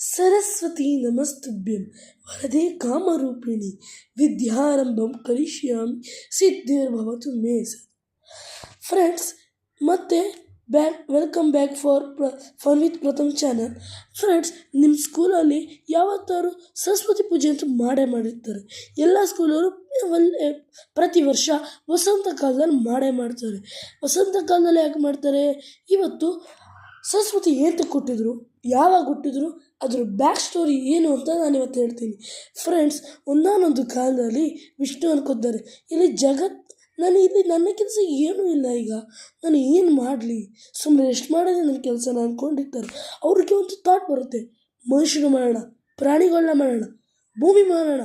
ಸರಸ್ವತಿ ನಮಸ್ತುಭ್ಯಂ ವರದೆ ಕಾಮರೂಪಿಣಿ ವಿದ್ಯಾರಂಭಂ ಕರಿಷ್ಯಾಮಿ ಸಿದ್ಧಿರ್ಭವತು ಮೇ ಸದಾ. ಫ್ರೆಂಡ್ಸ್, ಮತ್ತೆ welcome back for fun with Pratham channel. Friends, ನಿಮ್ಮ ಸ್ಕೂಲಲ್ಲಿ ಯಾವತ್ತಾದ್ರು ಸರಸ್ವತಿ ಪೂಜೆ ಅಂತೂ ಮಾಡೇ ಮಾಡಿರ್ತಾರೆ. ಎಲ್ಲ ಸ್ಕೂಲವರು ಪ್ರತಿ ವರ್ಷ ವಸಂತ ಕಾಲದಲ್ಲಿ ಮಾಡೇ ಮಾಡ್ತಾರೆ. ವಸಂತ ಕಾಲದಲ್ಲಿ ಯಾಕೆ ಮಾಡ್ತಾರೆ? ಇವತ್ತು ಸರಸ್ವತಿ ಏಂತ ಕೊಟ್ಟಿದ್ರು, ಯಾವಾಗ ಹುಟ್ಟಿದ್ರು, ಅದ್ರ ಬ್ಯಾಕ್ ಸ್ಟೋರಿ ಏನು ಅಂತ ನಾನು ಇವತ್ತು ಹೇಳ್ತೀನಿ. ಫ್ರೆಂಡ್ಸ್, ಒಂದಾನೊಂದು ಕಾಲದಲ್ಲಿ ವಿಷ್ಣು ಅನ್ಕೋತಾರೆ, ಇಲ್ಲಿ ನನ್ನ ಕೆಲಸ ಏನೂ ಇಲ್ಲ, ಈಗ ನಾನು ಏನು ಮಾಡಲಿ, ಸುಮ್ಮನೆ ಎಷ್ಟು ಮಾಡೋದೇ ನನ್ನ ಕೆಲಸ ಅಂದ್ಕೊಂಡಿರ್ತಾರೆ. ಅವ್ರಿಗೆ ಒಂದು ಥಾಟ್ ಬರುತ್ತೆ, ಮನುಷ್ಯನ ಮಾಡೋಣ, ಪ್ರಾಣಿಗಳನ್ನ ಮಾಡೋಣ, ಭೂಮಿ ಮಾಡೋಣ,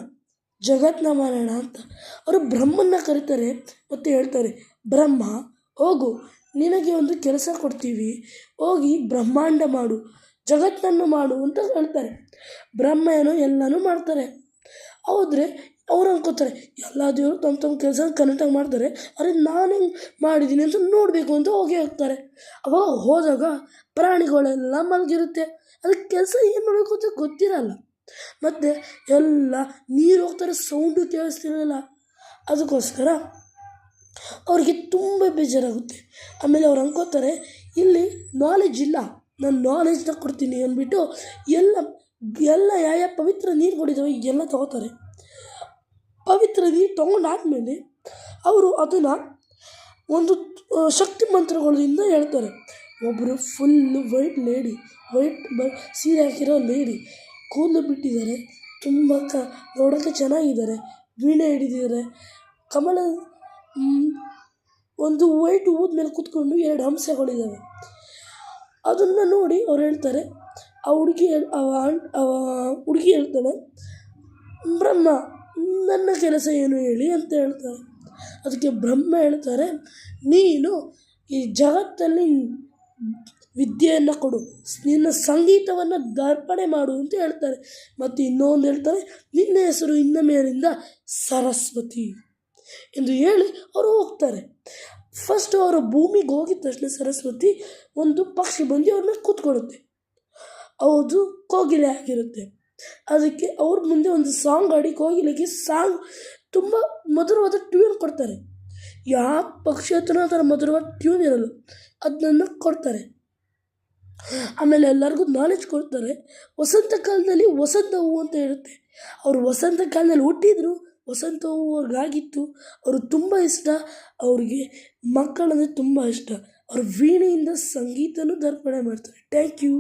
ಜಗತ್ತನ್ನ ಮಾಡೋಣ ಅಂತ. ಅವರು ಬ್ರಹ್ಮನ್ನ ಕರೀತಾರೆ ಮತ್ತು ಹೇಳ್ತಾರೆ, ಬ್ರಹ್ಮ ಹೋಗು, ನಿನಗೆ ಒಂದು ಕೆಲಸ ಕೊಡ್ತೀವಿ, ಹೋಗಿ ಬ್ರಹ್ಮಾಂಡ ಮಾಡು, ಜಗತ್ತನ್ನು ಮಾಡು ಅಂತ ಹೇಳ್ತಾರೆ. ಬ್ರಹ್ಮ ಏನೋ ಎಲ್ಲನೂ ಮಾಡ್ತಾರೆ. ಹೌದ್ರೆ ಅವ್ರು ಅನ್ಕೋತಾರೆ, ಎಲ್ಲ ದೇವರು ತಮ್ಮ ಕೆಲಸ ಕರೆಕ್ಟಾಗಿ ಮಾಡ್ತಾರೆ, ಆದರೆ ನಾನು ಹೆಂಗೆ ಮಾಡಿದ್ದೀನಿ ಅಂತ ನೋಡಬೇಕು ಅಂತ ಹೋಗ್ತಾರೆ. ಅವಾಗ ಹೋದಾಗ ಪ್ರಾಣಿಗಳೆಲ್ಲ ಮಲಗಿರುತ್ತೆ. ಅದಕ್ಕೆ ಕೆಲಸ ಏನು ಮಾಡಬೇಕು ಅಂತ ಗೊತ್ತಿರಲ್ಲ. ಮತ್ತು ಎಲ್ಲ ನೀರು ಹೋಗ್ತಾರೆ, ಸೌಂಡು ಕೇಳಿಸ್ತಿರಲಿಲ್ಲ. ಅದಕ್ಕೋಸ್ಕರ ಅವ್ರಿಗೆ ತುಂಬ ಬೇಜಾರಾಗುತ್ತೆ. ಆಮೇಲೆ ಅವ್ರು ಅನ್ಕೋತಾರೆ, ಇಲ್ಲಿ ನಾಲೆಜ್ ಇಲ್ಲ, ನಾನು ನಾಲೆಜ್ನ ಕೊಡ್ತೀನಿ ಅಂದ್ಬಿಟ್ಟು ಎಲ್ಲ ಯಾವ ಪವಿತ್ರ ನೀರು ಕೊಡಿದ್ದಾವೆ ಎಲ್ಲ ತೊಗೋತಾರೆ. ಪವಿತ್ರ ನೀರು ತೊಗೊಂಡಾದ್ಮೇಲೆ ಅವರು ಅದನ್ನು ಒಂದು ಶಕ್ತಿ ಮಂತ್ರಗಳಿಂದ ಹೇಳ್ತಾರೆ. ಒಬ್ಬರು ಫುಲ್ಲು ವೈಟ್ ಸೀರೆ ಹಾಕಿರೋ ಲೇಡಿ, ಕೂದಲು ಬಿಟ್ಟಿದ್ದಾರೆ, ತುಂಬ ನೋಡೋಕ್ಕೆ ಚೆನ್ನಾಗಿದ್ದಾರೆ, ವೀಣೆ ಹಿಡಿದಿದ್ದಾರೆ, ಕಮಲ ಒಂದು ವೈಟ್ ಹೂದ ಮೇಲೆ ಕೂತ್ಕೊಂಡು 2 ಹಂಸಗಳಿದ್ದಾವೆ. ಅದನ್ನು ನೋಡಿ ಅವ್ರು ಹೇಳ್ತಾರೆ, ಆ ಹುಡುಗಿ ಹೇಳ್ತಾಳೆ, ಬ್ರಹ್ಮ ನನ್ನ ಕೆಲಸ ಏನು ಹೇಳಿ ಅಂತ ಹೇಳ್ತಾರೆ. ಅದಕ್ಕೆ ಬ್ರಹ್ಮ ಹೇಳ್ತಾರೆ, ನೀನು ಈ ಜಗತ್ತಲ್ಲಿ ವಿದ್ಯೆಯನ್ನು ಕೊಡು, ನಿನ್ನ ಸಂಗೀತವನ್ನು ದರ್ಪಣೆ ಮಾಡು ಅಂತ ಹೇಳ್ತಾರೆ. ಮತ್ತು ಇನ್ನೊಂದು ಹೇಳ್ತಾರೆ, ನಿನ್ನ ಹೆಸರು ಇನ್ನ ಮೇಲಿಂದ ಸರಸ್ವತಿ ಎಂದು ಹೇಳಿ ಅವರು ಹೋಗ್ತಾರೆ. ಫಸ್ಟು ಅವರು ಭೂಮಿಗೆ ಹೋಗಿದ ತಕ್ಷಣ ಸರಸ್ವತಿ ಒಂದು ಪಕ್ಷಿ ಬಂದು ಅವ್ರ ಮೇಲೆ ಕೂತ್ಕೊಳ್ಳುತ್ತೆ. ಅದು ಕೋಗಿಲೆ ಆಗಿರುತ್ತೆ. ಅದಕ್ಕೆ ಅವ್ರ ಮುಂದೆ ಒಂದು ಸಾಂಗ್ ಆಡಿ ಕೋಗಿಲೆಗೆ ತುಂಬ ಮಧುರವಾದ ಟ್ಯೂನ್ ಕೊಡ್ತಾರೆ. ಯಾವ ಪಕ್ಷಿ ಹತ್ರ ಆ ಥರ ಮಧುರವಾದ ಟ್ಯೂನ್ ಇರಲ್ಲ, ಅದನ್ನು ಕೊಡ್ತಾರೆ. ಆಮೇಲೆ ಎಲ್ಲರಿಗೂ ನಾಲೆಜ್ ಕೊಡ್ತಾರೆ. ವಸಂತ ಕಾಲದಲ್ಲಿ ವಸಂತ ಹೂವು ಅಂತ ಇರುತ್ತೆ. ಅವರು ವಸಂತ ಕಾಲದಲ್ಲಿ ಹುಟ್ಟಿದ್ರು, ವಸಂತ ಹೂವು ಅವ್ರಿಗಾಗಿತ್ತು. ಅವರು ತುಂಬ ಇಷ್ಟ, ಅವ್ರಿಗೆ ಮಕ್ಕಳಂದರೆ ತುಂಬ ಇಷ್ಟ. ಅವರು ವೀಣೆಯಿಂದ ಸಂಗೀತನೂ ದರ್ಪಣೆ ಮಾಡ್ತಾರೆ. Thank you.